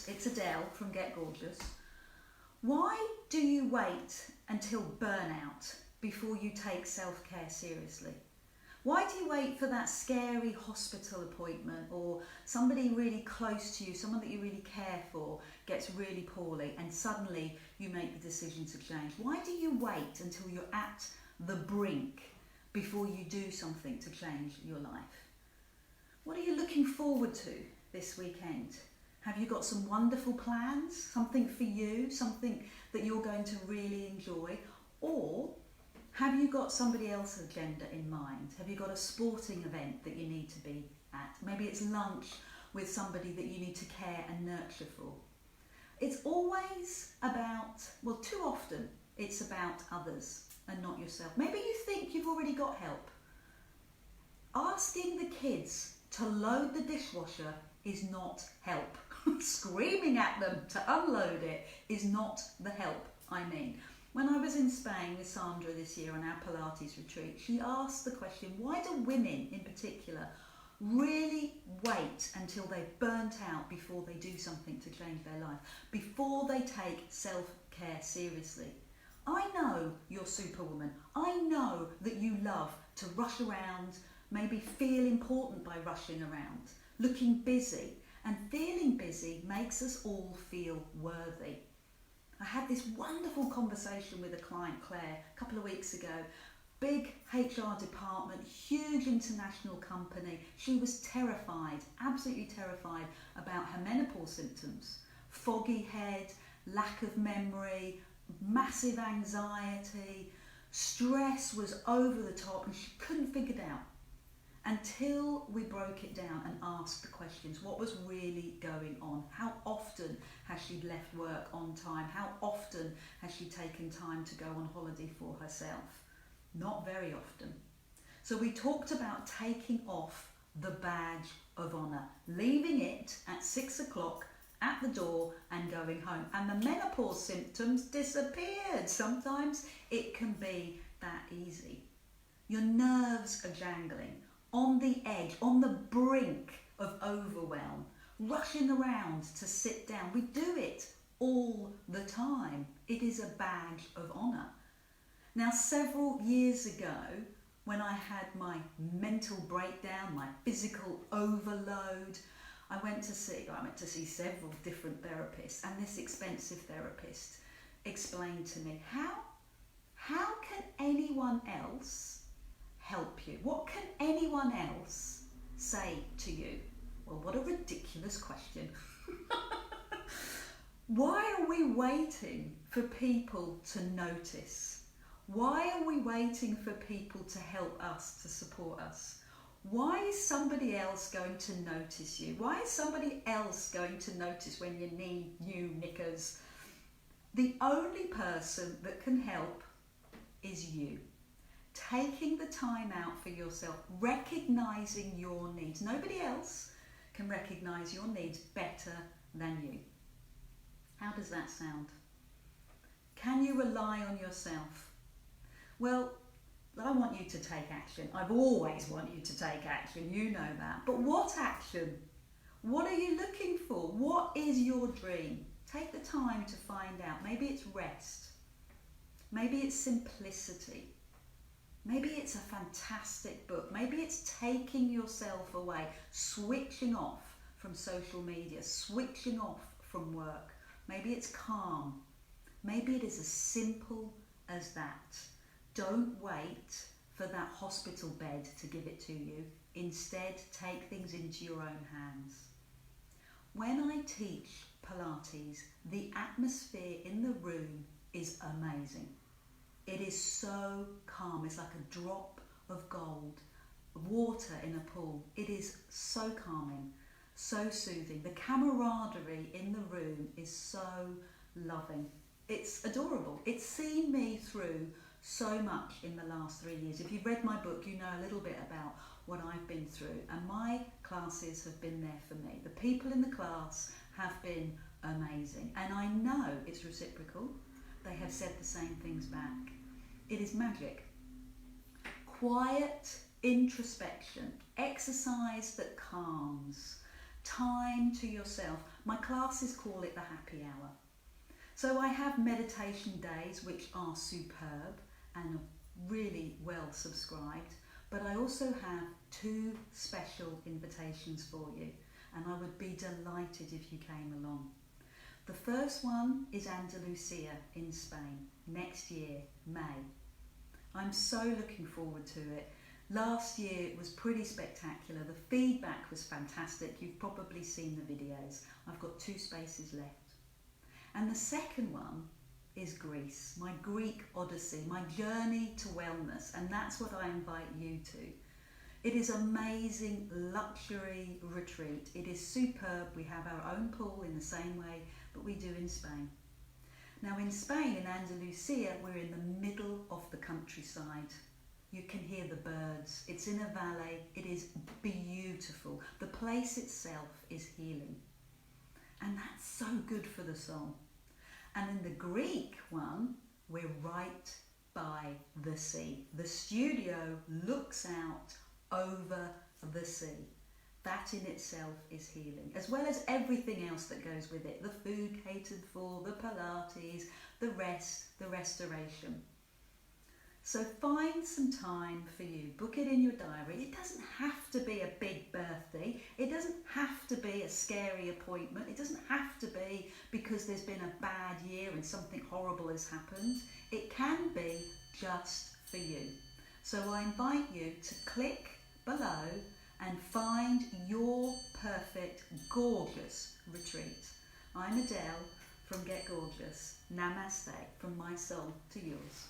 quote. It's Adele from Get Gorgeous. Why do you wait until burnout before you take self-care seriously? Why do you wait for that scary hospital appointment, or somebody really close to you, someone that you really care for, gets really poorly and suddenly you make the decision to change? Why do you wait until you're at the brink before you do something to change your life? What are you looking forward to this weekend? Have you got some wonderful plans? Something for you? Something that you're going to really enjoy? Or have you got somebody else's agenda in mind? Have you got a sporting event that you need to be at? Maybe it's lunch with somebody that you need to care and nurture for. It's always about, well, too often, it's about others and not yourself. Maybe you think you've already got help. Asking the kids to load the dishwasher is not help. Screaming at them to unload it is not the help I mean. When I was in Spain with Sandra this year on our Pilates retreat, she asked the question, why do women in particular really wait until they've burnt out before they do something to change their life, before they take self-care seriously? I know you're Superwoman. I know that you love to rush around, maybe feel important by rushing around, looking busy. And feeling busy makes us all feel worthy. I had this wonderful conversation with a client, Claire, a couple of weeks ago. Big HR department, huge international company. She was terrified, absolutely terrified about her menopause symptoms. Foggy head, lack of memory, massive anxiety, stress was over the top, and she couldn't figure it out until we broke it down and asked the questions. What was really going on? How often has she left work on time? How often has she taken time to go on holiday for herself? Not very often. So we talked about taking off the badge of honour, leaving it at 6 o'clock at the door and going home. And the menopause symptoms disappeared. Sometimes it can be that easy. Your nerves are jangling, on the edge, on the brink of overwhelm, rushing around to sit down. We do it all the time. It is a badge of honour. Now, several years ago, when I had my mental breakdown, my physical overload, I went to see several different therapists, and this expensive therapist explained to me, how can anyone else help you? What can anyone else say to you? Well, what a ridiculous question. Why are we waiting for people to notice? Why are we waiting for people to help us, to support us? Why is somebody else going to notice you? Why is somebody else going to notice when you need new knickers? The only person that can help is you. Taking the time out for yourself, recognising your needs. Nobody else can recognise your needs better than you. How does that sound? Can you rely on yourself? Well, I want you to take action. I've always wanted you to take action, you know that. But what action? What are you looking for? What is your dream? Take the time to find out. Maybe it's rest. Maybe it's simplicity. Maybe it's a fantastic book. Maybe it's taking yourself away, switching off from social media, switching off from work. Maybe it's calm. Maybe it is as simple as that. Don't wait for that hospital bed to give it to you. Instead, take things into your own hands. When I teach Pilates, the atmosphere in the room is amazing. It is so calm. It's like a drop of gold, water in a pool. It is so calming, so soothing. The camaraderie in the room is so loving. It's adorable. It's seen me through so much in the last 3 years. If you've read my book, you know a little bit about what I've been through, and my classes have been there for me. The people in the class have been amazing, and I know it's reciprocal. They have said the same things back. It is magic. Quiet introspection, exercise that calms, time to yourself. My classes call it the happy hour. So I have meditation days which are superb and really well subscribed, but I also have 2 special invitations for you, and I would be delighted if you came along. The first one is Andalusia in Spain next year, May. I'm so looking forward to it. Last year it was pretty spectacular. The feedback was fantastic. You've probably seen the videos. I've got 2 spaces left. And the second one is Greece, my Greek odyssey, my journey to wellness, and that's what I invite you to. It is amazing luxury retreat. It is superb. We have our own pool in the same way that we do in Spain. Now in Spain, in Andalusia, we're in the middle of the countryside. You can hear the birds. It's in a valley. It is beautiful. The place itself is healing. And that's so good for the soul. And in the Greek one, we're right by the sea. The studio looks out over the sea. That in itself is healing, as well as everything else that goes with it. The food catered for, the Pilates, the rest, the restoration. So find some time for you. Book it in your diary. It doesn't have to be a big birthday. It doesn't have to be a scary appointment. It doesn't have to be because there's been a bad year and something horrible has happened. It can be just for you. So I invite you to click below and find your perfect, gorgeous retreat. I'm Adele from Get Gorgeous. Namaste from my soul to yours.